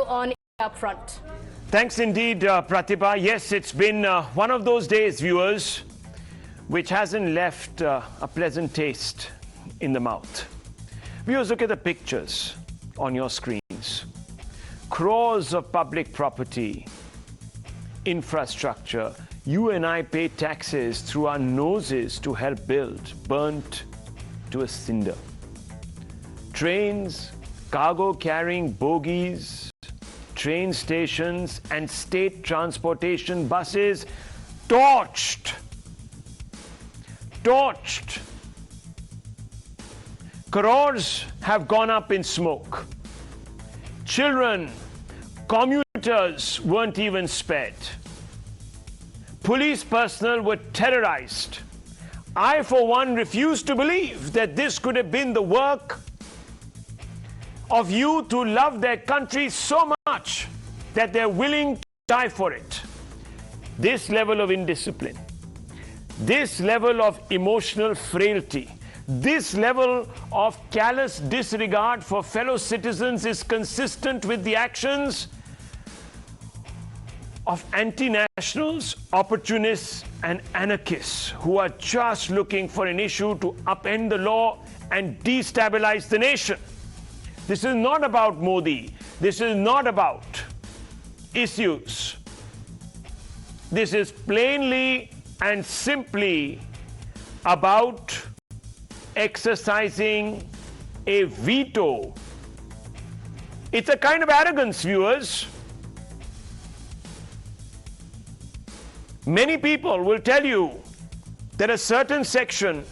on India Upfront. Thanks indeed, Pratibha. Yes, it's been one of those days, viewers, which hasn't left a pleasant taste in the mouth. Viewers, look at the pictures on your screens. Crores of public property, infrastructure, you and I pay taxes through our noses to help build, burnt to a cinder. Trains, cargo-carrying bogies, train stations and state transportation buses torched. Crores have gone up in smoke. Children, commuters weren't even spared. Police personnel were terrorized. I, for one, refuse to believe that this could have been the work of youth who love their country so much that they're willing to die for it. This level of indiscipline, this level of emotional frailty, this level of callous disregard for fellow citizens is consistent with the actions of anti-nationals, opportunists and anarchists who are just looking for an issue to upend the law and destabilize the nation. This is not about Modi. This is not about issues. This is plainly and simply about exercising a veto. It's a kind of arrogance, viewers. Many people will tell you that a certain section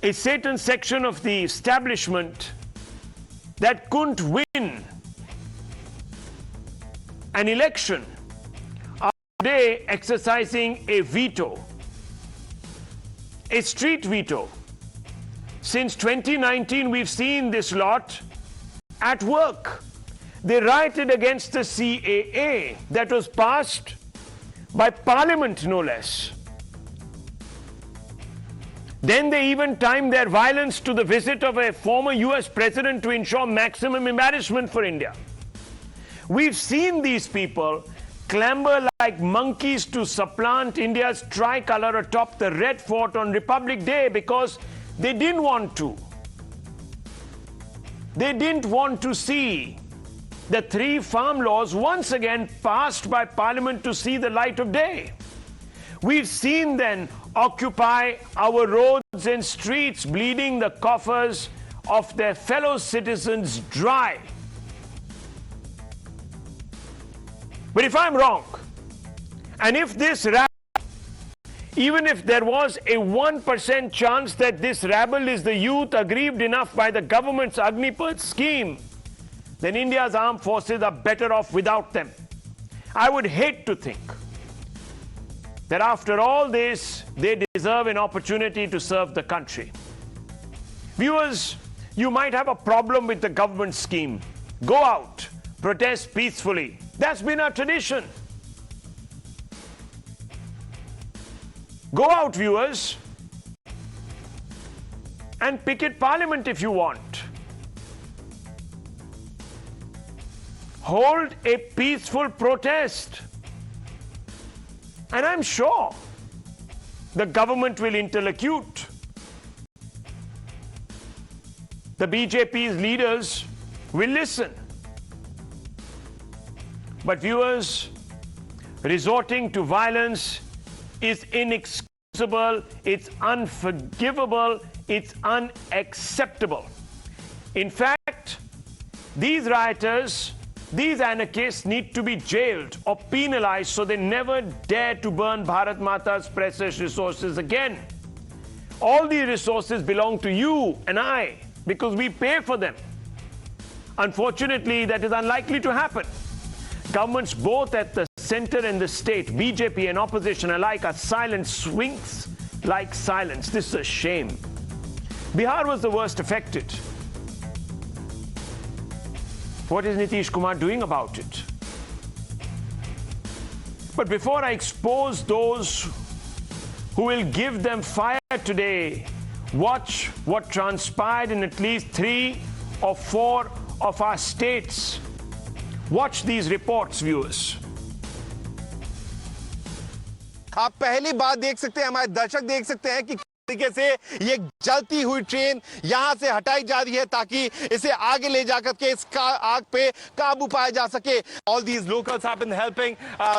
of the establishment that couldn't win an election are today exercising a veto, a street veto. Since 2019, we've seen this lot at work. They rioted against the CAA that was passed by Parliament, no less. Then they even timed their violence to the visit of a former US president to ensure maximum embarrassment for India. We've seen these people clamber like monkeys to supplant India's tricolour atop the Red Fort on Republic Day because they didn't want to. They didn't want to see the 3 farm laws once again passed by Parliament to see the light of day. We've seen them occupy our roads and streets, bleeding the coffers of their fellow citizens dry. But if I'm wrong, and if this rabble, even if there was a 1% chance that this rabble is the youth aggrieved enough by the government's Agnipath scheme, then India's armed forces are better off without them. I would hate to think that after all this, they deserve an opportunity to serve the country. Viewers, you might have a problem with the government scheme. Go out, protest peacefully. That's been our tradition. Go out, viewers, and picket Parliament if you want. Hold a peaceful protest. And I'm sure the government will interlocute. The BJP's leaders will listen. But viewers, resorting to violence is inexcusable, it's unforgivable, it's unacceptable. In fact, these rioters, these anarchists need to be jailed or penalized so they never dare to burn Bharat Mata's precious resources again. All these resources belong to you and I because we pay for them. Unfortunately, that is unlikely to happen. Governments both at the center and the state, BJP and opposition alike, are silent, swings like silence. This is a shame. Bihar was the worst affected. What is Nitish Kumar doing about it? But before I expose those who will give them fire today, watch what transpired in at least 3 or 4 of our states Watch these reports, viewers. आप पहली बात देख सकते हैं, हमारे दर्शक देख सकते हैं कि तरीके से ये जलती हुई ट्रेन यहां से हटाई जा रही है ताकि इसे आगे ले जाकर के इस आग पे काबू पाया जा सके. All these locals have been helping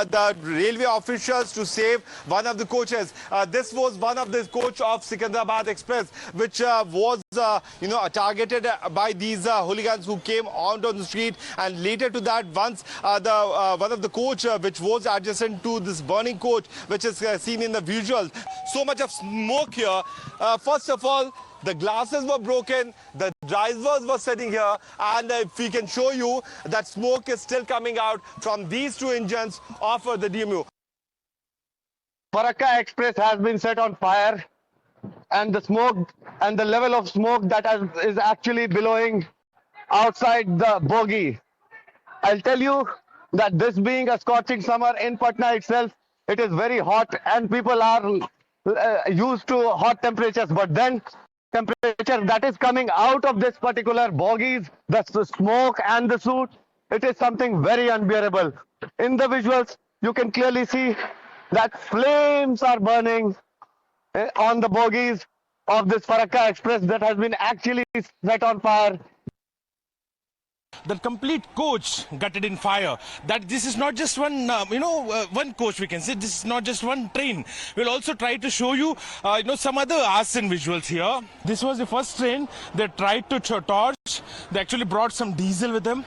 the railway officials to save one of the coaches. This was one of the coach of Secunderabad Express, which was targeted by these hooligans who came out on the street. And later to that, once one of the coach which was adjacent to this burning coach, which is seen in the visuals, so much of smoke here. First of all, the glasses were broken, the drivers were sitting here, and if we can show you that smoke is still coming out from these two engines of the DMU. Farakka Express has been set on fire, and the smoke and the level of smoke that is actually billowing outside the bogie. I'll tell you that this being a scorching summer in Patna itself, it is very hot and people are used to hot temperatures, but then temperature that is coming out of this particular bogies, the smoke and the soot, it is something very unbearable. In the visuals, you can clearly see that flames are burning on the bogies of this Farakka Express that has been actually set on fire. The complete coach gutted in fire. That this is not just one, one coach, we can say. This is not just one train. We'll also try to show you, some other arson visuals here. This was the first train. They tried to torch. They actually brought some diesel with them.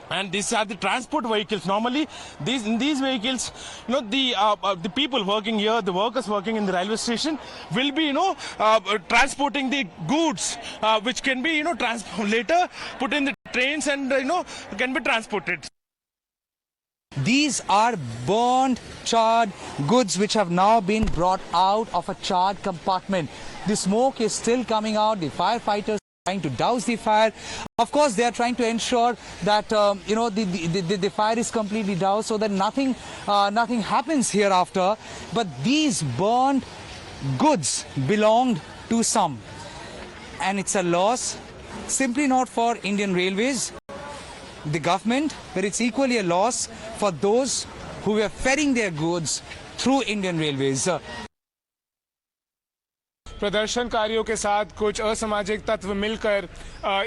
And these are the transport vehicles. Normally, in these vehicles, the people working here, the workers working in the railway station, will be, transporting the goods, which can be, later put in the trains and, can be transported. These are burned, charred goods which have now been brought out of a charred compartment. The smoke is still coming out. The firefighters trying to douse the fire. Of course, they are trying to ensure that the fire is completely doused so that nothing happens hereafter. But these burned goods belonged to some, and it's a loss simply not for Indian Railways, the government, but it's equally a loss for those who were ferrying their goods through Indian Railways. प्रदर्शनकारियों के साथ कुछ असामाजिक तत्व मिलकर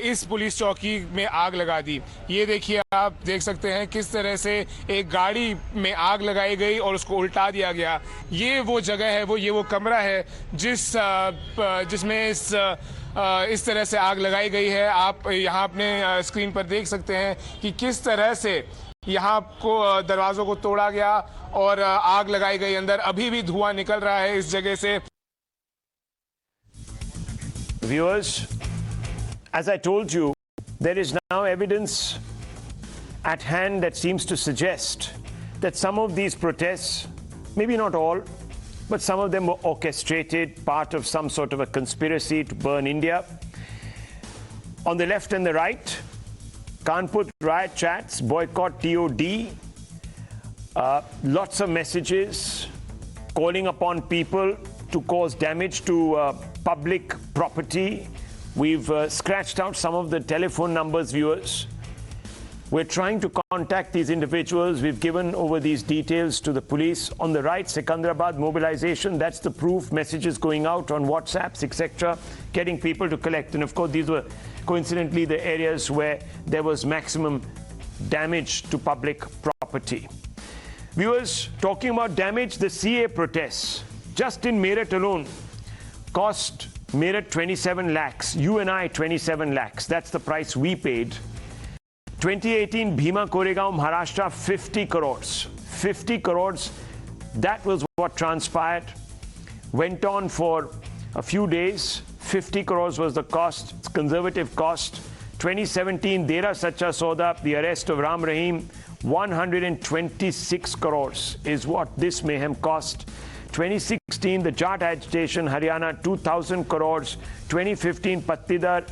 इस police चौकी में आग लगा दी. ये देखिए, आप देख सकते हैं किस तरह से एक गाड़ी में आग लगाई गई और उसको उल्टा दिया गया. ये वो जगह है, ये वो कमरा है जिसमें इस तरह से आग लगाई गई है. आप यहाँ अपने स्क्रीन पर देख सकते हैं कि किस तरह से यहाँ को दरवाज़ों को तोड़ा गया और आग लगाई गई. अंदर अभी भी धुआं निकल रहा है इस जगह से. Viewers, as I told you, there is now evidence at hand that seems to suggest that some of these protests, maybe not all, but some of them were orchestrated, part of some sort of a conspiracy to burn India. On the left and the right, Kanpur riot chats, boycott TOD, lots of messages calling upon people to cause damage to public property. We've scratched out some of the telephone numbers, viewers. We're trying to contact these individuals. We've given over these details to the police. On the right, Secunderabad mobilization, that's the proof. Messages going out on WhatsApps, etc., getting people to collect. And of course, these were coincidentally the areas where there was maximum damage to public property. Viewers, talking about damage, the CA protests, just in Meerut alone, cost Meerut 27 lakhs, you and I 27 lakhs. That's the price we paid. 2018 Bhima Koregaon, Maharashtra, 50 crores. 50 crores, that was what transpired. Went on for a few days. 50 crores was the cost, it's conservative cost. 2017 Dera Sacha Soda, the arrest of Ram Rahim, 126 crores is what this mayhem cost. 2016, the Jat agitation, Haryana, 2,000 crores. 2015, Pattidar,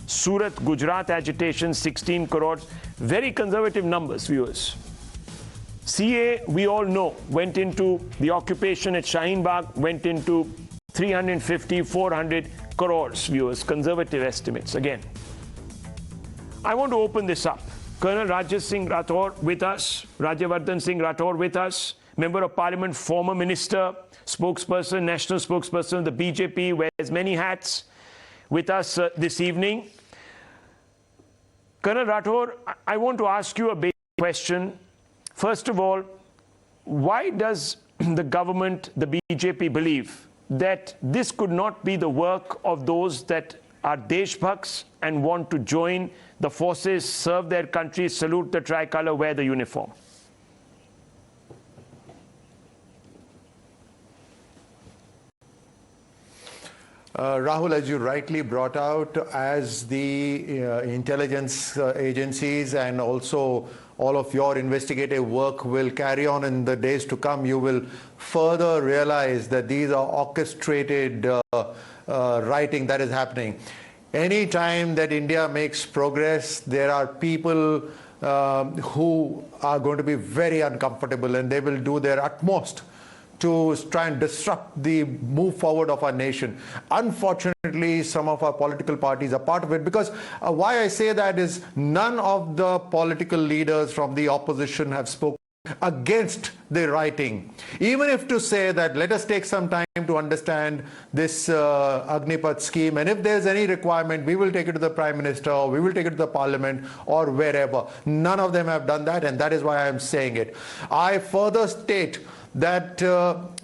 Surat, Gujarat agitation, 16 crores. Very conservative numbers, viewers. CA, we all know, went into the occupation at Shaheen Bagh, went into 350, 400 crores, viewers. Conservative estimates, again. I want to open this up. Colonel Rajat Singh Rathore with us, Rajyavardhan Singh Rathore with us, Member of Parliament, former Minister, spokesperson, national spokesperson of the BJP, wears many hats, with us this evening. Colonel Rathore, I want to ask you a basic question. First of all, why does the government, the BJP, believe that this could not be the work of those that are Deshbhaks and want to join the forces, serve their country, salute the tricolour, wear the uniform? Rahul, as you rightly brought out, as the intelligence agencies and also all of your investigative work will carry on in the days to come, you will further realize that these are orchestrated writing that is happening. Any time that India makes progress, there are people who are going to be very uncomfortable, and they will do their utmost to try and disrupt the move forward of our nation. Unfortunately, some of our political parties are part of it, because why I say that is none of the political leaders from the opposition have spoken against the writing. Even if to say that let us take some time to understand this Agnipath scheme, and if there's any requirement, we will take it to the Prime Minister, or we will take it to the Parliament, or wherever. None of them have done that, and that is why I am saying it. I further state that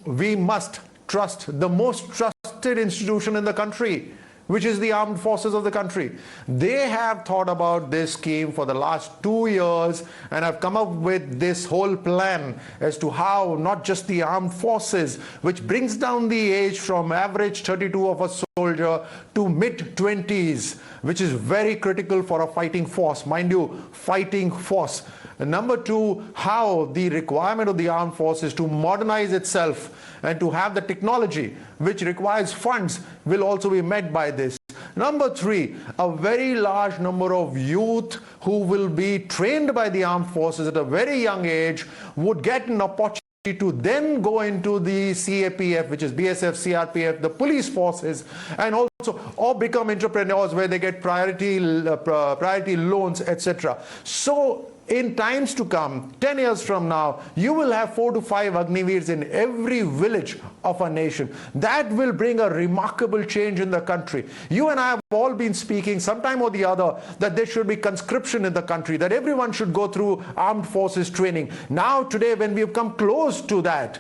we must trust the most trusted institution in the country, which is the armed forces of the country. They have thought about this scheme for the last 2 years and have come up with this whole plan as to how not just the armed forces, which brings down the age from average 32 of a soldier to mid-20s, which is very critical for a fighting force. Mind you, fighting force. And number two, how the requirement of the armed forces to modernize itself and to have the technology which requires funds will also be met by this. Number three, a very large number of youth who will be trained by the armed forces at a very young age would get an opportunity to then go into the CAPF, which is BSF, CRPF, the police forces, and also or become entrepreneurs where they get priority loans, etc. So in times to come, 10 years from now, you will have 4 to 5 Agniveers in every village of a nation. That will bring a remarkable change in the country. You and I have all been speaking sometime or the other that there should be conscription in the country, that everyone should go through armed forces training. Now today, when we have come close to that,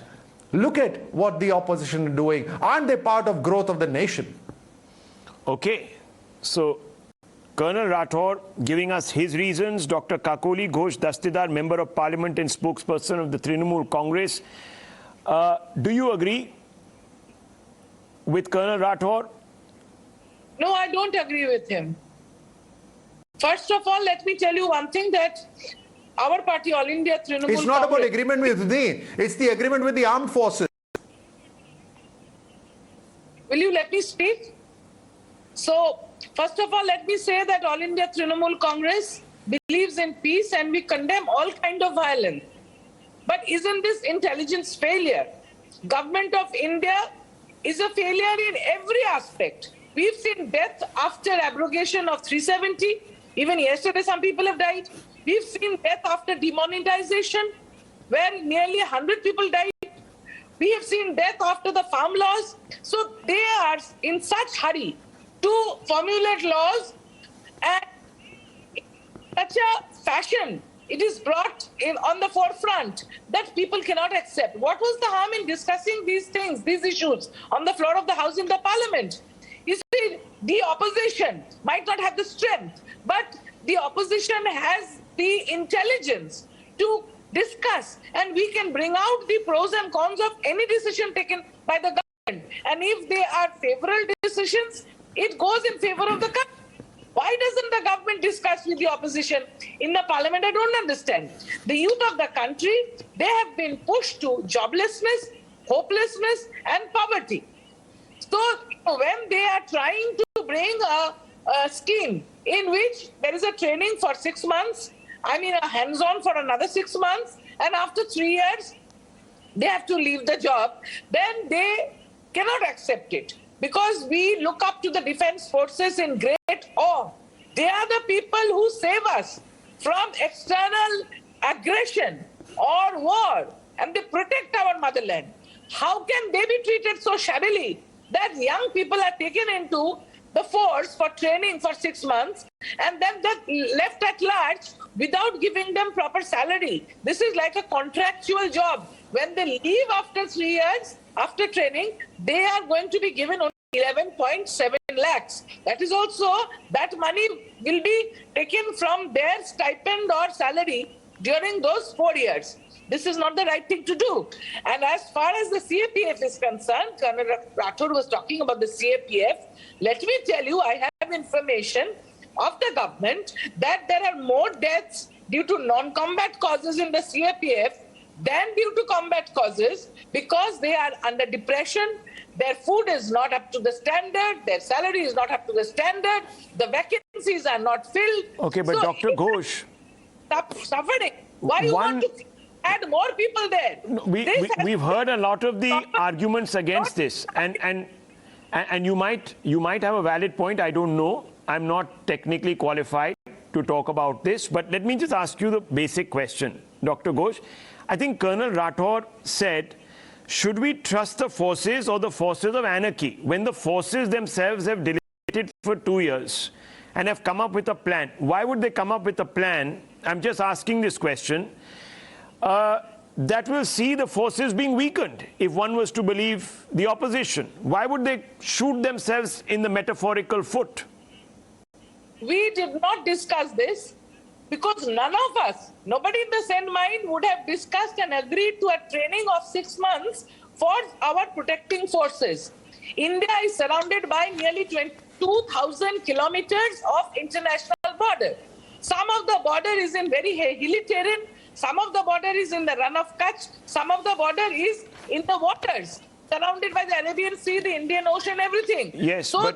look at what the opposition are doing. Aren't they part of growth of the nation? Okay, so Colonel Rathore giving us his reasons. Dr. Kakoli Ghosh Dastidar, Member of Parliament and spokesperson of the Trinamool Congress. Do you agree with Colonel Rathore? No, I don't agree with him. First of all, let me tell you one thing, that our party, All India Trinamool It's not Congress, about agreement with me. It's the agreement with the armed forces. Will you let me speak? So, first of all, let me say that All India Trinamool Congress believes in peace and we condemn all kind of violence. But isn't this intelligence failure? Government of India is a failure in every aspect. We've seen death after abrogation of 370. Even yesterday, some people have died. We've seen death after demonetization, where nearly 100 people died. We have seen death after the farm laws. So they are in such hurry to formulate laws, and in such a fashion it is brought in on the forefront that people cannot accept. What was the harm in discussing these things, these issues on the floor of the House in the Parliament? You see, the opposition might not have the strength, but the opposition has the intelligence to discuss, and we can bring out the pros and cons of any decision taken by the government. And if they are favorable decisions, it goes in favor of the country. Why doesn't the government discuss with the opposition in the Parliament? I don't understand. The youth of the country, they have been pushed to joblessness, hopelessness, and poverty. So when they are trying to bring a scheme in which there is a training for 6 months, I mean a hands-on for another 6 months, and after 3 years, they have to leave the job, then they cannot accept it. Because we look up to the defense forces in great awe. They are the people who save us from external aggression or war, and they protect our motherland. How can they be treated so shabbily that young people are taken into the force for training for 6 months and then they're left at large without giving them proper salary? This is like a contractual job. When they leave after 3 years, after training, they are going to be given only 11.7 lakhs. That is also, that money will be taken from their stipend or salary during those 4 years. This is not the right thing to do. And as far as the CAPF is concerned, Colonel Rathod was talking about the CAPF. Let me tell you, I have information of the government that there are more deaths due to non-combat causes in the CAPF than due to combat causes, because they are under depression, their food is not up to the standard, their salary is not up to the standard, the vacancies are not filled. Okay, but so Dr. Ghosh, suffering. Why do you want to add more people there? We've heard a lot of the arguments against this, and you might have a valid point. I don't know. I'm not technically qualified to talk about this, but let me just ask you the basic question, Dr. Ghosh. I think Colonel Rathod said, should we trust the forces or the forces of anarchy when the forces themselves have deliberated for 2 years and have come up with a plan? Why would they come up with a plan? I'm just asking this question. That will see the forces being weakened if one was to believe the opposition. Why would they shoot themselves in the metaphorical foot? We did not discuss this because none of us, nobody in the sane mind would have discussed and agreed to a training of 6 months for our protecting forces. India is surrounded by nearly 22,000 kilometers of international border. Some of the border is in very hilly terrain, some of the border is in the run of Kutch, some of the border is in the waters, surrounded by the Arabian Sea, the Indian Ocean, everything. Yes, so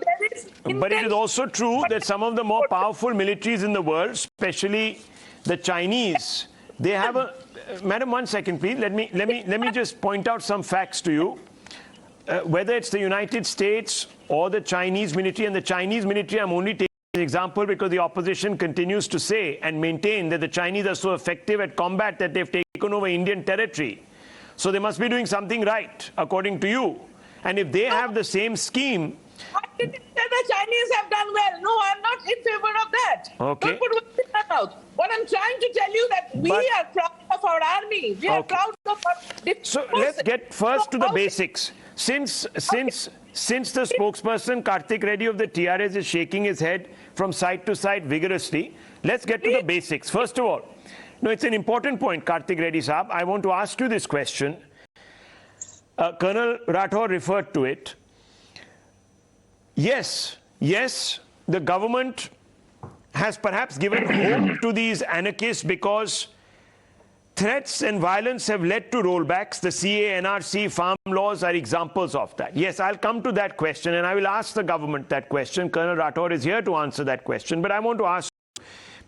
but it is also true that some of the more powerful militaries in the world, especially the Chinese, they have a... Madam, 1 second, please. Let me just point out some facts to you. Whether it's the United States or the Chinese military, and the Chinese military, I'm only taking an example because the opposition continues to say and maintain that the Chinese are so effective at combat that they've taken over Indian territory. So they must be doing something right, according to you. And if they have the same scheme... I didn't say the Chinese have done well. No, I'm not in favor of that. Okay. Don't put words in my mouth. What I'm trying to tell you that we are proud of our army. We are proud of our... So let's get first to the basics. Since the spokesperson Karthik Reddy of the TRS is shaking his head from side to side vigorously, let's get to the basics. First of all, no, it's an important point, Karthik Reddy Saab. I want to ask you this question. Colonel Rathod referred to it. Yes, the government has perhaps given hope to these anarchists because threats and violence have led to rollbacks. The CA, NRC, farm laws are examples of that. Yes, I'll come to that question and I will ask the government that question. Colonel Rathod is here to answer that question. But I want to ask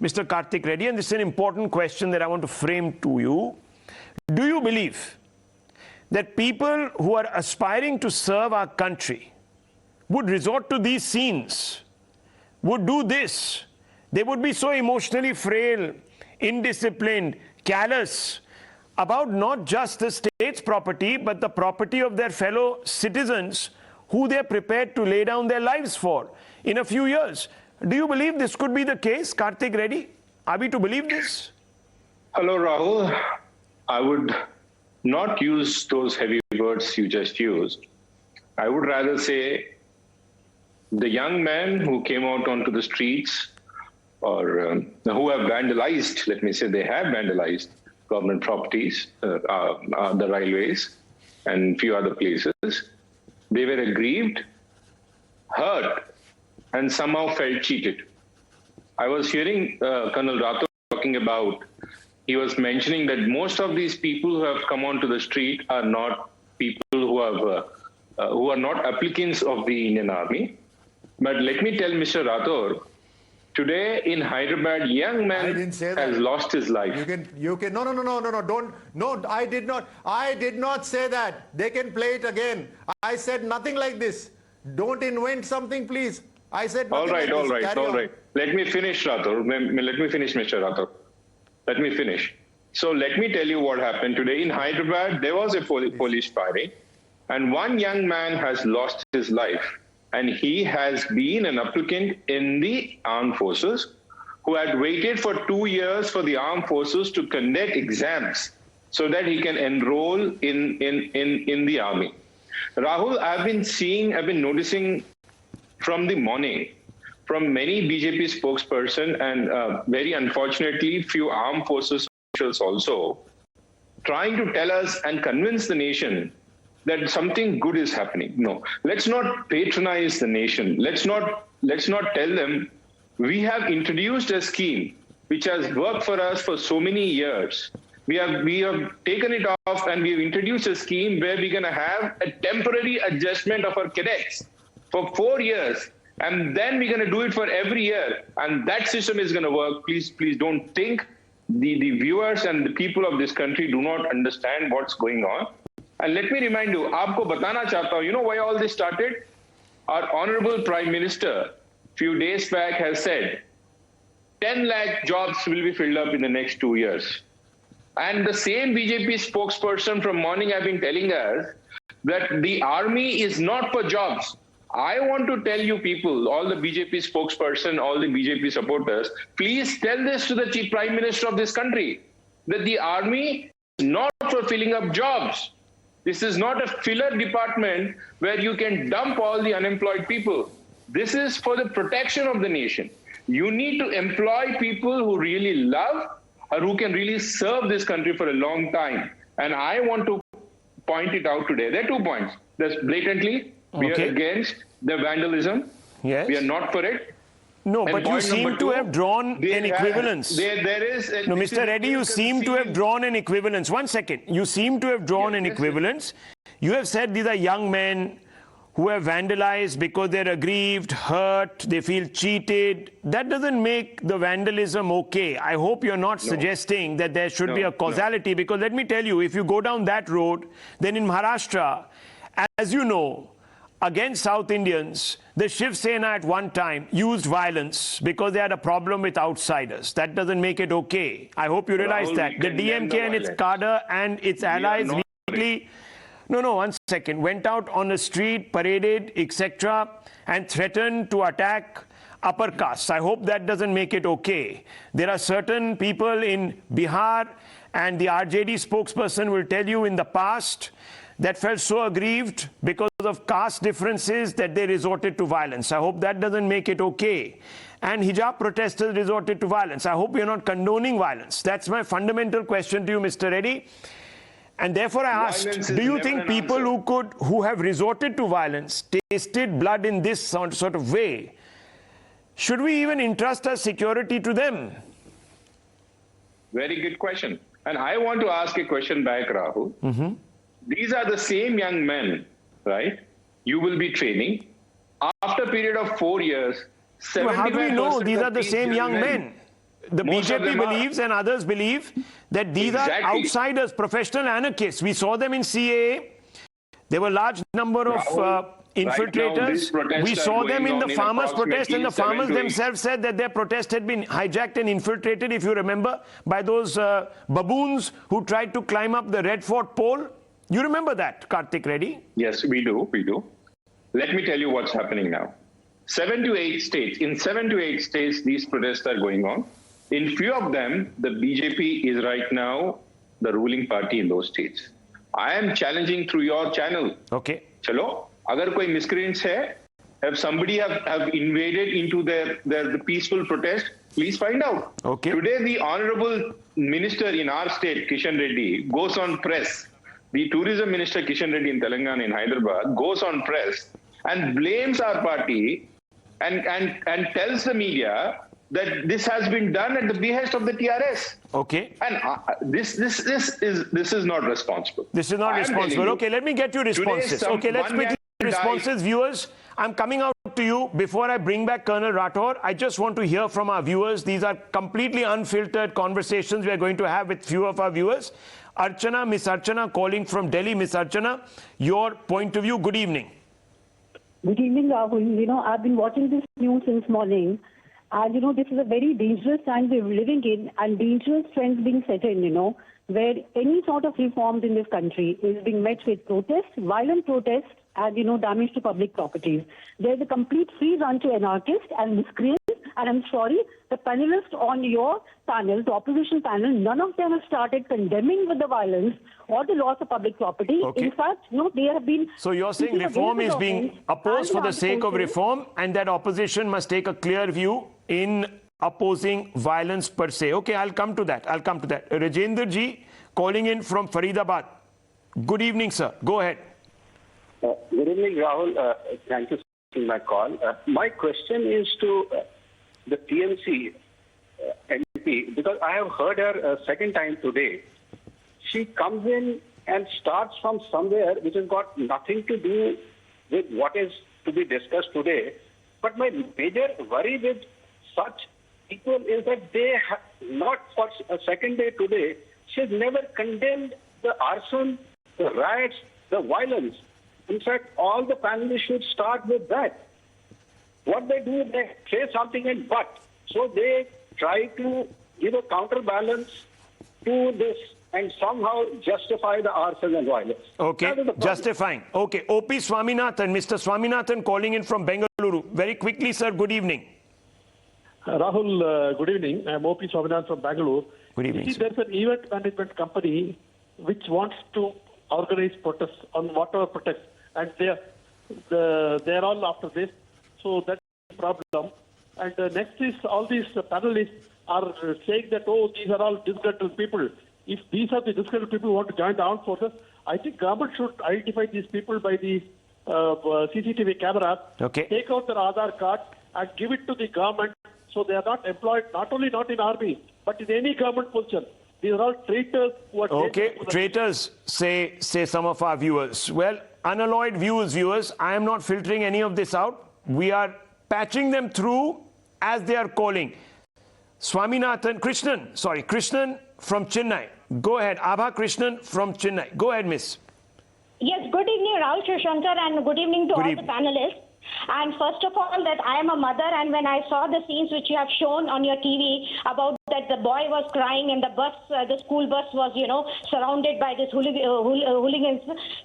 Mr. Karthik Reddy, and this is an important question that I want to frame to you. Do you believe that people who are aspiring to serve our country would resort to these scenes, would do this? They would be so emotionally frail, indisciplined, callous about not just the state's property, but the property of their fellow citizens who they're prepared to lay down their lives for in a few years. Do you believe this could be the case, Karthik Reddy? Are we to believe this? Hello, Rahul. I would not use those heavy words you just used. I would rather say the young men who came out onto the streets or who have vandalized, let me say they have vandalized government properties, the railways and few other places, they were aggrieved, hurt, and somehow felt cheated. I was hearing Colonel Rathod talking about, he was mentioning that most of these people who have come onto the street are not people who are not applicants of the Indian Army. But let me tell Mr. Rathod, today in Hyderabad, young man has lost his life. You can, no, I did not say that. They can play it again. I said nothing like this. Don't invent something, please. I said nothing like this. All right. Let me finish, Rathod. Let me finish, Mr. Rathod. Let me finish. So let me tell you what happened today. In Hyderabad, there was a police firing, and one young man has lost his life. And he has been an applicant in the armed forces who had waited for 2 years for the armed forces to conduct exams so that he can enroll in the army. Rahul, I've been noticing from the morning from many BJP spokesperson and very unfortunately few armed forces officials also trying to tell us and convince the nation that something good is happening. No, let's not patronize the nation. Let's not tell them we have introduced a scheme which has worked for us for so many years. We have taken it off and we've introduced a scheme where we're going to have a temporary adjustment of our cadets for 4 years. And then we're going to do it for every year. And that system is going to work. Please don't think the viewers and the people of this country do not understand what's going on. And let me remind you, aapko batana chahta hu, you know why all this started? Our Honorable Prime Minister, few days back, has said 10 lakh jobs will be filled up in the next 2 years. And the same BJP spokesperson from morning have been telling us that the army is not for jobs. I want to tell you people, all the BJP spokesperson, all the BJP supporters, please tell this to the Chief Prime Minister of this country, that the army is not for filling up jobs. This is not a filler department where you can dump all the unemployed people. This is for the protection of the nation. You need to employ people who really love or who can really serve this country for a long time. And I want to point it out today. There are 2 points. There's blatantly, we are against the vandalism. Yes. We are not for it. No, And but you seem to have drawn an equivalence. There is... No, Mr. Reddy, you seem to have drawn an equivalence. 1 second. You seem to have drawn an equivalence. You have said these are young men who have vandalized because they're aggrieved, hurt, they feel cheated. That doesn't make the vandalism okay. I hope you're not suggesting that there should be a causality, because let me tell you, if you go down that road, then in Maharashtra, as you know, against South Indians, the Shiv Sena at one time used violence because they had a problem with outsiders. That doesn't make it okay. I hope you realize that. The DMK and its cadre and its allies recently... No, 1 second. Went out on the street, paraded, etc., and threatened to attack upper castes. I hope that doesn't make it okay. There are certain people in Bihar, and the RJD spokesperson will tell you in the past, that felt so aggrieved because of caste differences that they resorted to violence. I hope that doesn't make it okay. And hijab protesters resorted to violence. I hope you're not condoning violence. That's my fundamental question to you, Mr. Reddy. And therefore I asked, do you think people who have resorted to violence, tasted blood in this sort of way, should we even entrust our security to them? Very good question. And I want to ask a question back, Rahul. These are the same young men, right? You will be training. After a period of 4 years, 75% well, how do we know these are the same young men? The BJP believes and others believe that these are outsiders, professional anarchists. We saw them in CAA. There were a large number of infiltrators. We saw them in the farmers' protest, and the farmers themselves said that their protest had been hijacked and infiltrated, if you remember, by those baboons who tried to climb up the Red Fort pole. You remember that, Karthik Reddy? Yes, we do. Let me tell you what's happening now. 7 to 8 states. In 7 to 8 states, these protests are going on. In few of them, the BJP is right now the ruling party in those states. I am challenging through your channel. Okay. Chalo, agar koi miscreants hai, if somebody have invaded into the peaceful protest, please find out. Okay. Today, the honorable minister in our state, Kishan Reddy, goes on press. The tourism minister, Kishan Reddy in Telangana, in Hyderabad, goes on press and blames our party and tells the media that this has been done at the behest of the TRS. Okay. And this is not responsible. This is not responsible. Okay, let me get you responses. Okay, let's quickly responses. Viewers, I'm coming out to you. Before I bring back Colonel Rathore, I just want to hear from our viewers. These are completely unfiltered conversations we are going to have with few of our viewers. Archana, Miss Archana calling from Delhi. Miss Archana, your point of view. Good evening. Good evening, Rahul. You know, I've been watching this news since morning, And, this is a very dangerous time we're living in, and dangerous trends being set in, where any sort of reforms in this country is being met with protests, violent protests, and, damage to public properties. There's a complete free run to anarchists and miscreants. And I'm sorry, the panelists on your panel, the opposition panel, none of them have started condemning with the violence or the loss of public property. Okay. In fact, they have been... So you're saying reform is being opposed for the sake of reform, and that opposition must take a clear view in opposing violence per se. Okay, I'll come to that. Rajendra ji calling in from Faridabad. Good evening, sir. Go ahead. Good evening, Rahul. Thank you for taking my call. My question is to the TMC MP, because I have heard her a second time today. She comes in and starts from somewhere which has got nothing to do with what is to be discussed today. But my major worry with such people is that they have not for a second day today, she has never condemned the arson, the riots, the violence. In fact, all the panelists should start with that. What they do, they say something and but. So they try to give a counterbalance to this and somehow justify the arson and violence. Okay, justifying. Okay, O.P. Swaminathan, Mr. Swaminathan calling in from Bengaluru. Very quickly, sir, good evening. Rahul, good evening. I'm O.P. Swaminathan from Bengaluru. Good evening, See, there's an event management company which wants to organize protests on whatever protests, and they're all after this. So that's the problem. And next is all these panelists are saying that, oh, these are all disgruntled people. If these are the disgruntled people who want to join the armed forces, I think government should identify these people by the CCTV camera, take out their Aadhaar card and give it to the government so they are not employed, not only not in army, but in any government position. These are all traitors who are... Okay, traitors, say some of our viewers. Well, unalloyed viewers, I am not filtering any of this out. We are patching them through as they are calling. Swaminathan, Krishnan from Chennai. Go ahead. Abha Krishnan from Chennai. Go ahead, miss. Yes, good evening, Rahul Shivshankar, and good evening to all the panelists. And first of all, that I am a mother, and when I saw the scenes which you have shown on your TV about that the boy was crying and the school bus was, surrounded by this hooligans.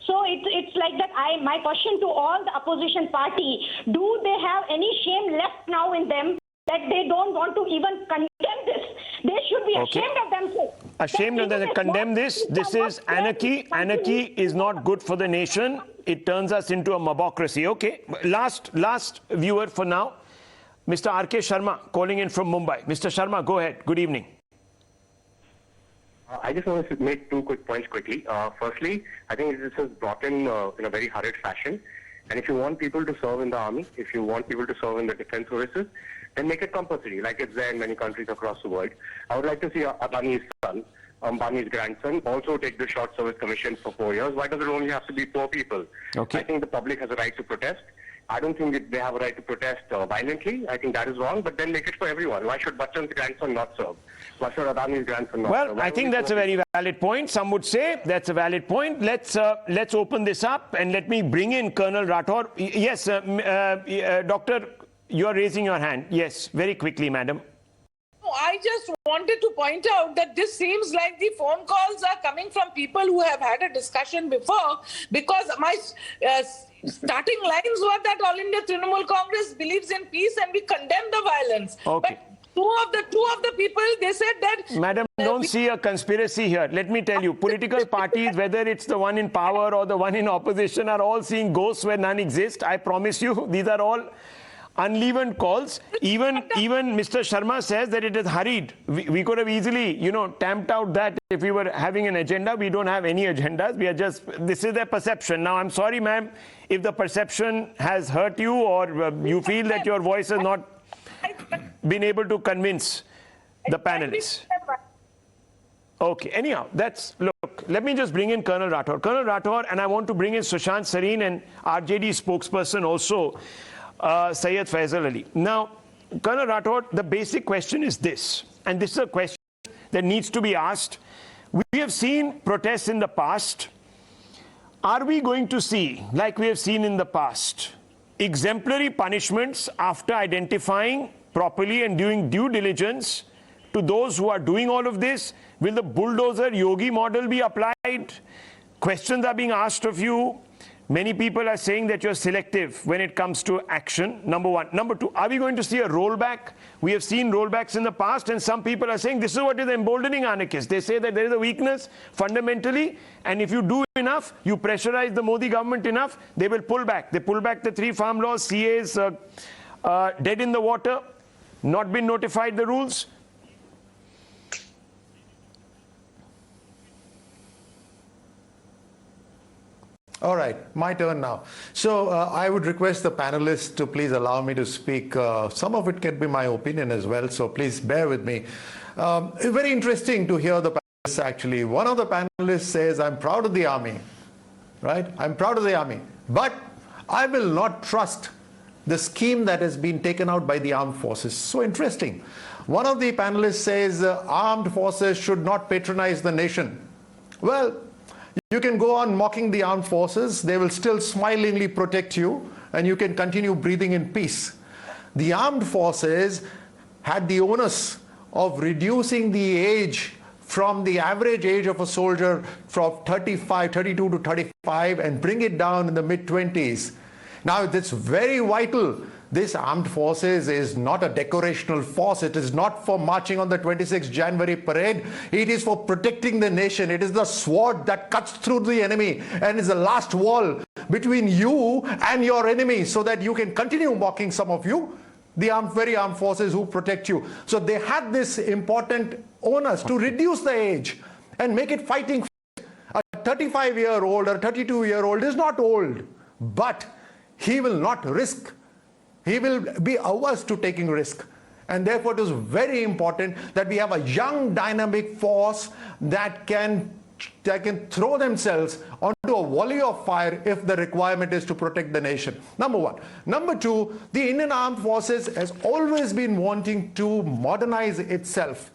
So it's like that. My question to all the opposition party: do they have any shame left now in them that they don't want to even condemn this? They should be ashamed of themselves. Ashamed of them. Condemn this. This is anarchy. Anarchy is not good for the nation. It turns us into a mobocracy. Okay. Last viewer for now. Mr. R.K. Sharma calling in from Mumbai. Mr. Sharma, go ahead. Good evening. I just want to make 2 quick points quickly. Firstly, I think this is brought in a very hurried fashion. And if you want people to serve in the army, if you want people to serve in the defense services, then make it compulsory, like it's there in many countries across the world. I would like to see Adani's son, Ambani's grandson, also take the short service commission for 4 years. Why does it only have to be poor people? Okay. I think the public has a right to protest. I don't think they have a right to protest violently. I think that is wrong, but then make it for everyone. Why should Bachchan's grandson not serve? Why should Adani's grandson not serve? Well, I think that's a very valid point. Some would say that's a valid point. Let's open this up and let me bring in Colonel Rathore. Yes, Doctor, you are raising your hand. Yes, very quickly, madam. I just wanted to point out that this seems like the phone calls are coming from people who have had a discussion before, because my starting lines were that All India Trinamool Congress believes in peace and we condemn the violence. Okay. But two of the people, they said that... Madam, don't see a conspiracy here. Let me tell you, political parties, whether it's the one in power or the one in opposition, are all seeing ghosts where none exist. I promise you, these are all unleavened calls. Even Mr. Sharma says that it is hurried. We could have easily, tamped out that if we were having an agenda. We don't have any agendas. We are just, this is their perception. Now, I'm sorry, ma'am, if the perception has hurt you or you feel that your voice has not been able to convince the panelists. Okay, anyhow, look, let me just bring in Colonel Rathore. Colonel Rathore, and I want to bring in Sushant Sareen and RJD spokesperson also, Syed Faisal Ali. Now, Colonel Rathore, the basic question is this, and this is a question that needs to be asked. We have seen protests in the past. Are we going to see, like we have seen in the past, exemplary punishments after identifying properly and doing due diligence to those who are doing all of this? Will the bulldozer yogi model be applied? Questions are being asked of you. Many people are saying that you're selective when it comes to action, number one. Number two, are we going to see a rollback? We have seen rollbacks in the past, and some people are saying this is what is emboldening anarchists. They say that there is a weakness fundamentally, and if you do enough, you pressurize the Modi government enough, they will pull back. They pull back the 3 farm laws, CAs, dead in the water, not been notified the rules. All right, my turn now. So I would request the panelists to please allow me to speak. Some of it can be my opinion as well, so please bear with me. It's very interesting to hear the panelists actually. One of the panelists says, I'm proud of the army, right? I'm proud of the army, but I will not trust the scheme that has been taken out by the armed forces. So interesting. One of the panelists says, armed forces should not patronize the nation. Well, you can go on mocking the armed forces. They will still smilingly protect you, and you can continue breathing in peace. The armed forces had the onus of reducing the age from the average age of a soldier from 32 to 35 and bring it down in the mid-20s. Now, it's very vital. This armed forces is not a decorational force. It is not for marching on the 26th January parade. It is for protecting the nation. It is the sword that cuts through the enemy and is the last wall between you and your enemy, so that you can continue mocking some of you, the very armed forces who protect you. So they had this important onus to reduce the age and make it fighting. A 35-year-old or 32-year-old is not old, but he will not risk. He will be averse to taking risk. And therefore, it is very important that we have a young, dynamic force that can throw themselves onto a volley of fire if the requirement is to protect the nation. Number one. Number two, the Indian Armed Forces has always been wanting to modernize itself.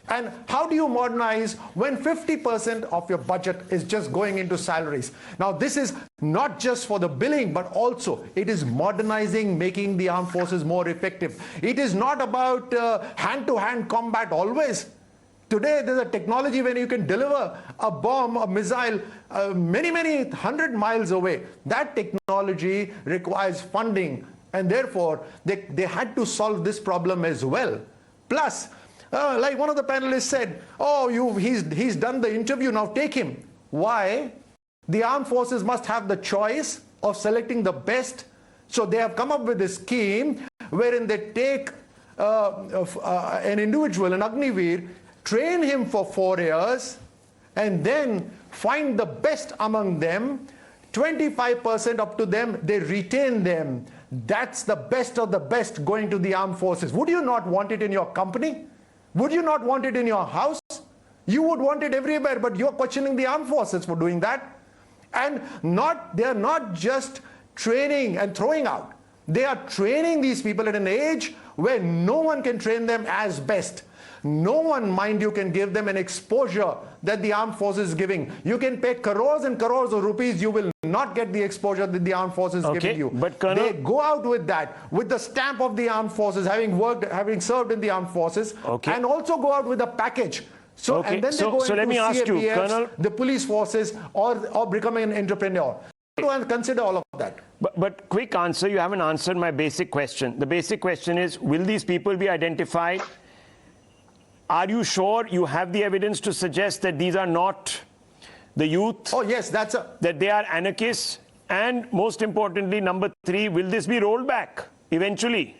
And how do you modernize when 50% of your budget is just going into salaries? Now, this is not just for the billing, but also it is modernizing, making the armed forces more effective. It is not about hand-to-hand combat always. Today, there's a technology when you can deliver a bomb, a missile, many 100 miles away. That technology requires funding, and therefore, they had to solve this problem as well. Plus, like one of the panelists said, oh, he's done the interview, now take him. Why? The armed forces must have the choice of selecting the best. So they have come up with a scheme wherein they take an individual, an Agniveer, train him for 4 years, and then find the best among them, 25% up to them, they retain them. That's the best of the best going to the armed forces. Would you not want it in your company? Would you not want it in your house? You would want it everywhere, but you're questioning the armed forces for doing that. And they're not just training and throwing out. They are training these people at an age where no one can train them as best. No one, mind you, can give them an exposure that the armed forces is giving. You can pay crores and crores of rupees, you will not get the exposure that the armed forces is giving you. But Colonel, they go out with that, with the stamp of the armed forces, having served in the armed forces, and also go out with a package. So, and then they go into let me ask you, Colonel, the police forces, or becoming an entrepreneur. To consider all of that. But quick answer, you haven't answered my basic question. The basic question is, will these people be identified? Are you sure you have the evidence to suggest that these are not the youth? Oh, yes, that they are anarchists? And most importantly, number 3, will this be rolled back eventually?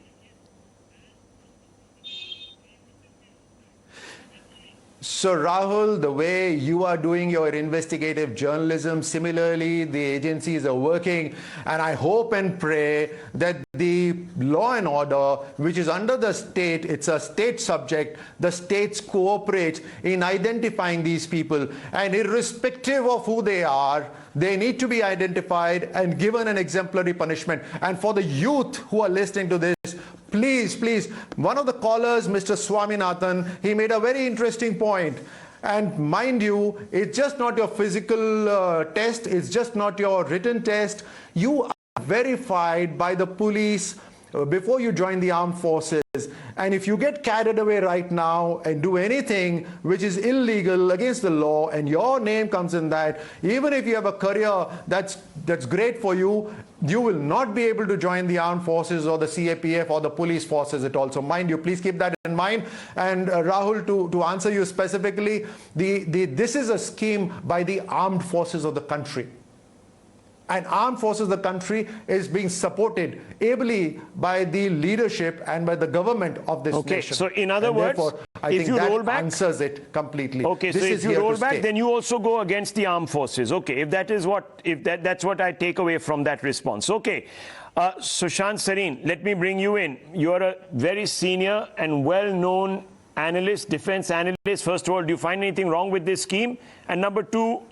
So, Rahul, the way you are doing your investigative journalism, similarly, the agencies are working, and I hope and pray that the law and order, which is under the state, it's a state subject, the states cooperate in identifying these people, and irrespective of who they are, they need to be identified and given an exemplary punishment. And for the youth who are listening to this, please, one of the callers, Mr. Swaminathan, he made a very interesting point. And mind you, it's just not your physical test, it's just not your written test. You are verified by the police before you join the armed forces. And if you get carried away right now and do anything which is illegal against the law and your name comes in that, even if you have a career that's great for you, you will not be able to join the armed forces or the CAPF or the police forces at all. So mind you, please keep that in mind. And Rahul, to answer you specifically, this is a scheme by the armed forces of the country. And armed forces of the country is being supported ably by the leadership and by the government of this nation. So in other words, I think that answers it completely. Okay, so if you roll back, then you also go against the armed forces. Okay, if that's what I take away from that response. Okay, Sushant Sareen, let me bring you in. You're a very senior and well-known analyst, defense analyst. First of all, do you find anything wrong with this scheme? And number two,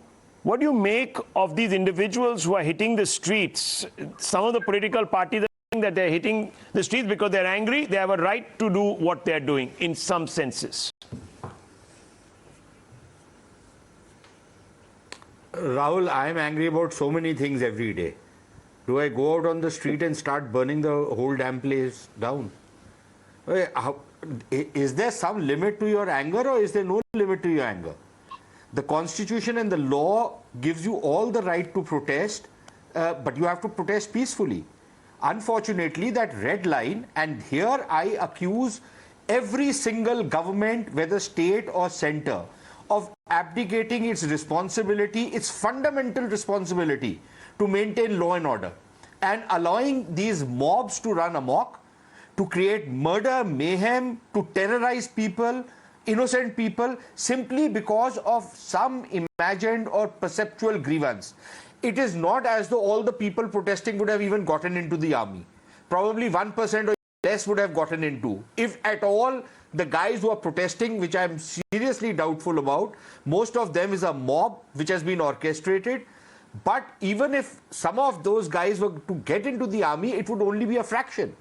what do you make of these individuals who are hitting the streets? Some of the political parties are saying that they're hitting the streets because they're angry. They have a right to do what they're doing in some senses. Rahul, I'm angry about so many things every day. Do I go out on the street and start burning the whole damn place down? Is there some limit to your anger, or is there no limit to your anger? The Constitution and the law gives you all the right to protest, but you have to protest peacefully. Unfortunately, that red line, and here I accuse every single government, whether state or center, of abdicating its responsibility, its fundamental responsibility to maintain law and order, and allowing these mobs to run amok, to create murder, mayhem, to terrorize people, innocent people, simply because of some imagined or perceptual grievance. It is not as though all the people protesting would have even gotten into the army. Probably 1% or less would have gotten into. If at all, the guys who are protesting, which I am seriously doubtful about, most of them is a mob which has been orchestrated. But even if some of those guys were to get into the army, it would only be a fraction.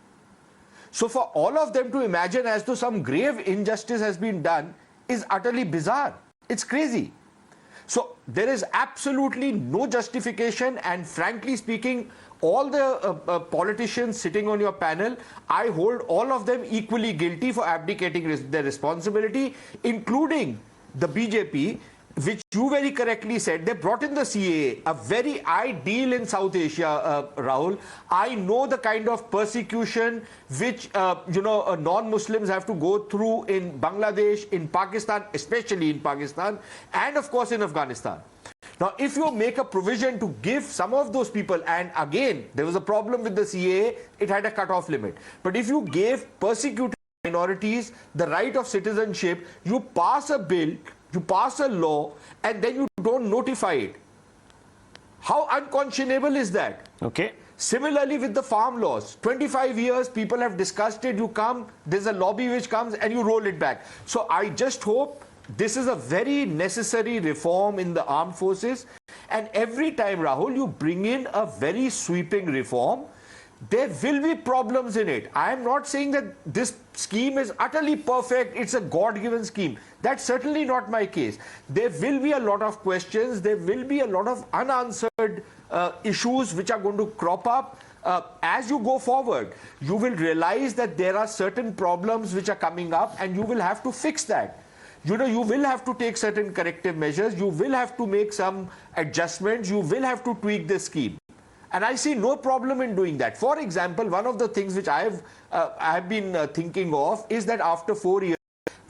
So for all of them to imagine as though some grave injustice has been done is utterly bizarre. It's crazy. So there is absolutely no justification, and frankly speaking, all the politicians sitting on your panel, I hold all of them equally guilty for abdicating their responsibility, including the BJP, which you very correctly said, they brought in the CAA, a very ideal in South Asia, Rahul. I know the kind of persecution which, non-Muslims have to go through in Bangladesh, in Pakistan, especially in Pakistan, and of course in Afghanistan. Now, if you make a provision to give some of those people, and again, there was a problem with the CAA, it had a cut-off limit. But if you gave persecuted minorities the right of citizenship, you pass a bill, you pass a law, and then you don't notify it. How unconscionable is that? Okay. Similarly with the farm laws, 25 years people have discussed it, you come, there's a lobby which comes and you roll it back. So I just hope this is a very necessary reform in the armed forces, and every time, Rahul, you bring in a very sweeping reform, there will be problems in it. I am not saying that this scheme is utterly perfect, it's a God-given scheme. That's certainly not my case. There will be a lot of questions, there will be a lot of unanswered issues which are going to crop up. As you go forward, you will realize that there are certain problems which are coming up, and you will have to fix that. You will have to take certain corrective measures, you will have to make some adjustments, you will have to tweak the scheme. And I see no problem in doing that. For example, one of the things which I have been thinking of is that after 4 years,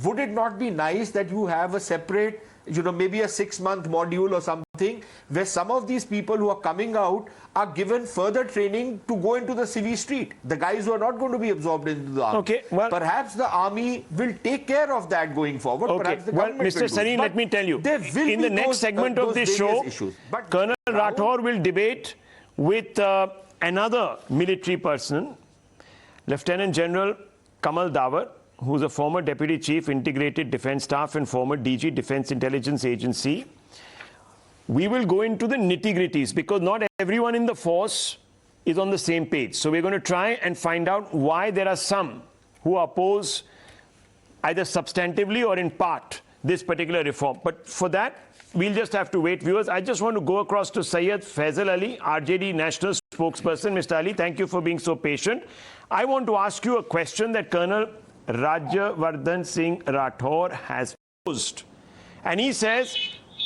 would it not be nice that you have a separate, maybe a 6-month module or something, where some of these people who are coming out are given further training to go into the civil street. The guys who are not going to be absorbed into the army. Okay, well, perhaps the army will take care of that going forward. Okay, perhaps the well, government Mr. Sareen, let me tell you, in the next segment of this show, Colonel Rathore will debate with another military person, Lieutenant General Kamal Davar, who's a former Deputy Chief Integrated Defence Staff and former DG Defence Intelligence Agency. We will go into the nitty-gritties because not everyone in the force is on the same page. So we're going to try and find out why there are some who oppose either substantively or in part this particular reform. But for that, we'll just have to wait. Viewers, I just want to go across to Syed Faisal Ali, RJD National spokesperson, Mr. Ali. Thank you for being so patient. I want to ask you a question that Colonel Rajyavardhan Singh Rathore has posed. And he says,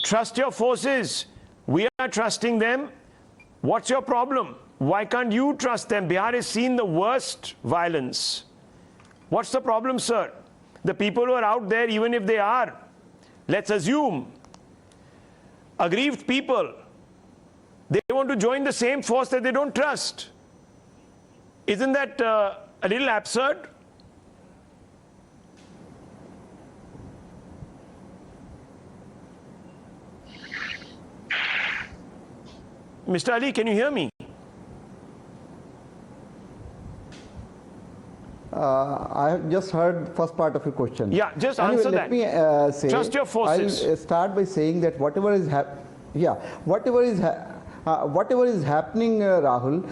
trust your forces. We are trusting them. What's your problem? Why can't you trust them? Bihar has seen the worst violence. What's the problem, sir? The people who are out there, even if they are, let's assume, aggrieved people, they want to join the same force that they don't trust. Isn't that a little absurd? Mr. Ali, can you hear me? I have just heard the first part of your question. Yeah, just anyway, answer let that. Me say, trust your forces. I'll start by saying that whatever is whatever is happening, Rahul,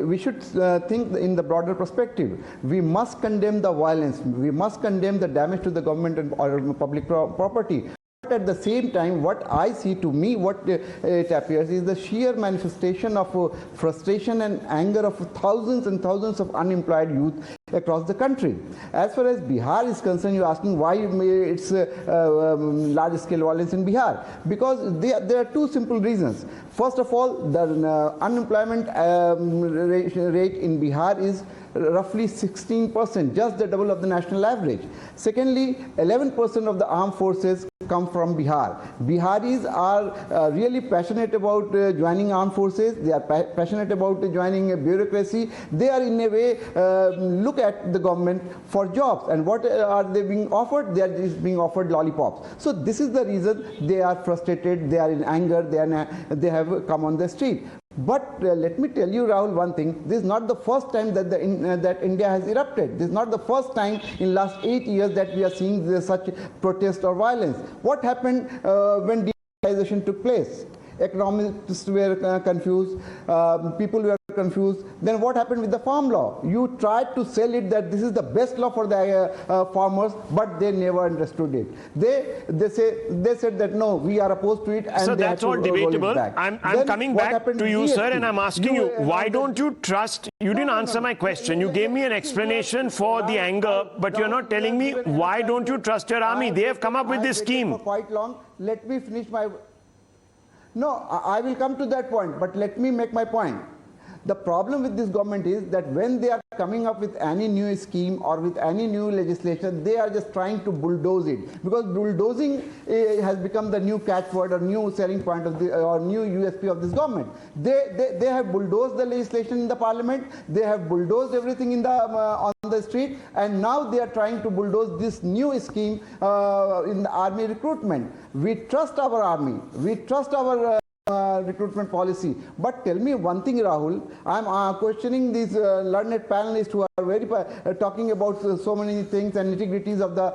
we should think in the broader perspective. We must condemn the violence. We must condemn the damage to the government and or public property. But at the same time, what I see, to me, what it appears is the sheer manifestation of frustration and anger of thousands and thousands of unemployed youth across the country. As far as Bihar is concerned, you're asking why it's large-scale violence in Bihar. Because there are two simple reasons. First of all, the unemployment rate in Bihar is roughly 16%, just the double of the national average. Secondly, 11% of the armed forces come from Bihar. Biharis are really passionate about joining armed forces. They are passionate about joining a bureaucracy. They are in a way look at the government for jobs. And what are they being offered? They are just being offered lollipops. So this is the reason they are frustrated. They are in anger. They have come on the street. But let me tell you, Rahul, one thing. This is not the first time that that India has erupted. This is not the first time in last 8 years that we are seeing such protest or violence. What happened when decolonization took place? Economists were confused, people were confused. Then what happened with the farm law? You tried to sell it that this is the best law for the farmers, but they never understood it. They said that no, we are opposed to it, and so they that's had all to debatable. roll it back. I'm coming back to you, sir, and I'm asking you, why don't you trust? You didn't answer my question. You gave me an explanation for the anger, but you're not telling me why don't you trust your army? They have come up with this scheme. For quite long. Let me finish my. No, I will come to that point, but let me make my point. The problem with this government is that when they are coming up with any new scheme or with any new legislation, they are just trying to bulldoze it. Because bulldozing has become the new catchword or new selling point of the or new USP of this government. They have bulldozed the legislation in the parliament. They have bulldozed everything in the on the street, and now they are trying to bulldoze this new scheme in the army recruitment. We trust our army. We trust our recruitment policy. But tell me one thing, Rahul. I'm questioning these learned panelists who are very talking about so many things and nitty-gritties of the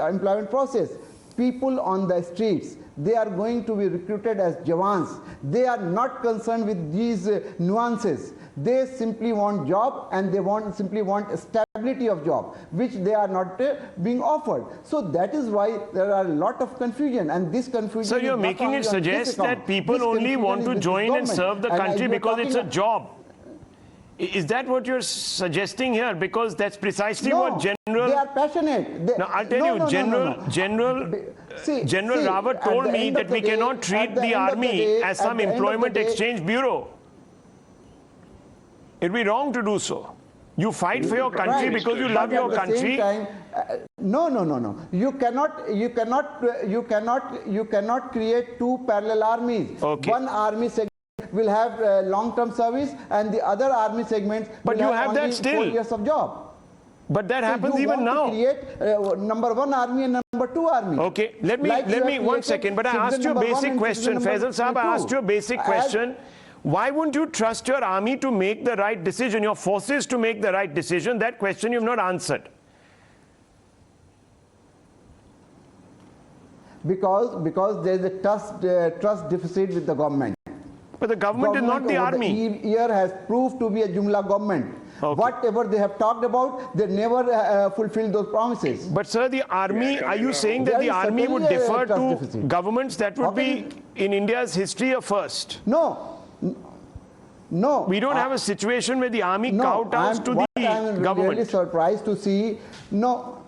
employment process. People on the streets, they are going to be recruited as Jawans. They are not concerned with these nuances. They simply want job, and they simply want stability of job, which they are not being offered. So that is why there are a lot of confusion, and this confusion. So you're making it suggest that people only want to join and serve the country because it's a job. Is that what you're suggesting here? Because that's precisely what General. They are passionate. No, I'll tell you, General Rawat told me that we cannot treat the army as some employment exchange bureau. It would be wrong to do so. You fight for your country because you love your country. No. You cannot create two parallel armies. Okay. One army segment will have long-term service, and the other army segments but will you have that only still 4 years of job. But that happens even now. Create number one army and number two army. Okay, let me 1 second. But I asked you a basic question, Faisal Saab. I asked you a basic question. Why wouldn't you trust your army to make the right decision, your forces to make the right decision? That question you've not answered. Because there is a trust deficit with the government. But the government is not the army. The year has proved to be a Jumla government. Okay. Whatever they have talked about, they never fulfilled those promises. But sir, the army, are you saying that the army would defer to governments? That would be in India's history a first. No. No. We don't have a situation where the army kowtows to the government. I'm really surprised to see. No.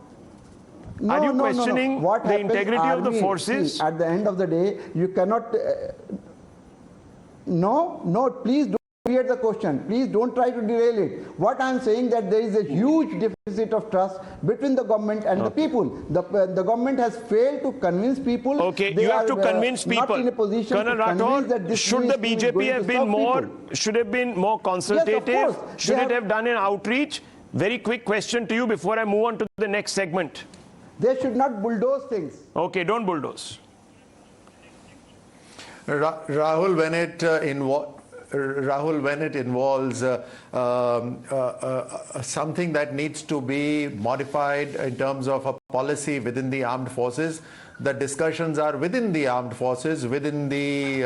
Are you questioning the integrity of the forces? See, at the end of the day, you cannot. No, please don't create the question. Please don't try to derail it. What I'm saying that there is a huge deficit of trust between the government and the people. The government has failed to convince people. Okay, you have to convince people. Not in a position Colonel to convince that Rathod, this should the BJP have been more? People. Should have been more consultative? Yes, of course. Should it have done an outreach? Very quick question to you before I move on to the next segment. They should not bulldoze things. Okay, don't bulldoze. Rahul, when it involves something that needs to be modified in terms of a policy within the armed forces, the discussions are within the armed forces, with the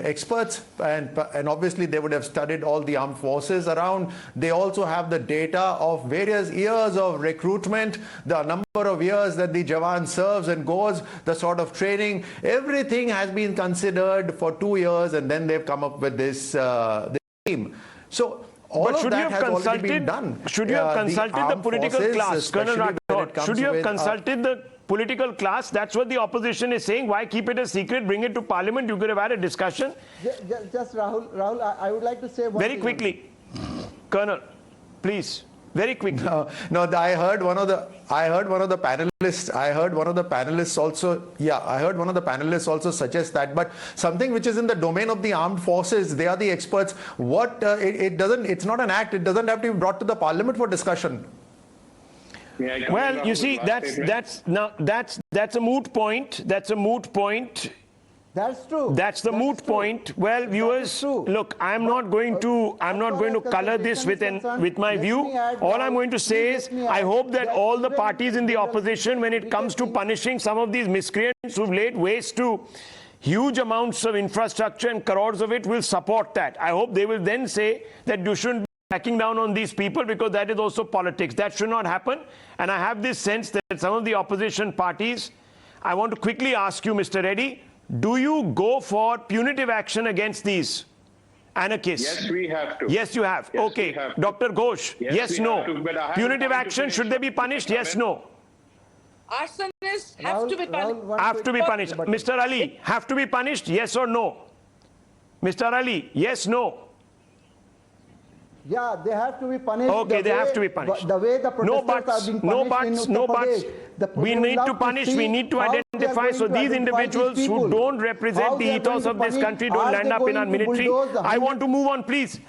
experts, and obviously they would have studied all the armed forces around. They also have the data of various years of recruitment, the number of years that the Jawan serves and goes, the sort of training. Everything has been considered for 2 years, and then they've come up with this team. So all of that has already been done. Should you have consulted the political class, Colonel Rathod? Should you have consulted the political class? That's what the opposition is saying. Why keep it a secret? Bring it to Parliament. You could have had a discussion. Just Rahul, I would like to say one very thing. quickly, Colonel, please. Very quickly. No, I heard one of the panelists. I heard one of the panelists also suggest that. But something which is in the domain of the armed forces, they are the experts. It's not an act. It doesn't have to be brought to the Parliament for discussion. Well, you see, that's a moot point. That's a moot point. That's true. That's the moot point. Well, viewers, look, I'm not going to color this with my view. All I'm going to say is, I hope that all the parties in the opposition, when it comes to punishing some of these miscreants who've laid waste to huge amounts of infrastructure and crores of it, will support that. I hope they will then say that you shouldn't be cracking down on these people, because that is also politics. That should not happen. And I have this sense that some of the opposition parties, I want to quickly ask you, Mr. Reddy, do you go for punitive action against these anarchists? Yes, we have to. Yes, you have. Yes, okay. Dr. Ghosh, yes, no. Punitive action, should they be punished? Yes, no. Arsonists have to be punished. Have to be punished. Mr. Ali, have to be punished? Yes or no? Mr. Ali, yes, no. Yeah, they have to be punished. Okay, they have to be punished. The way the protesters are being punished no buts. We need to punish, we need to identify. So these individuals who don't represent the ethos of this country don't land up in our military. I want to move on, please.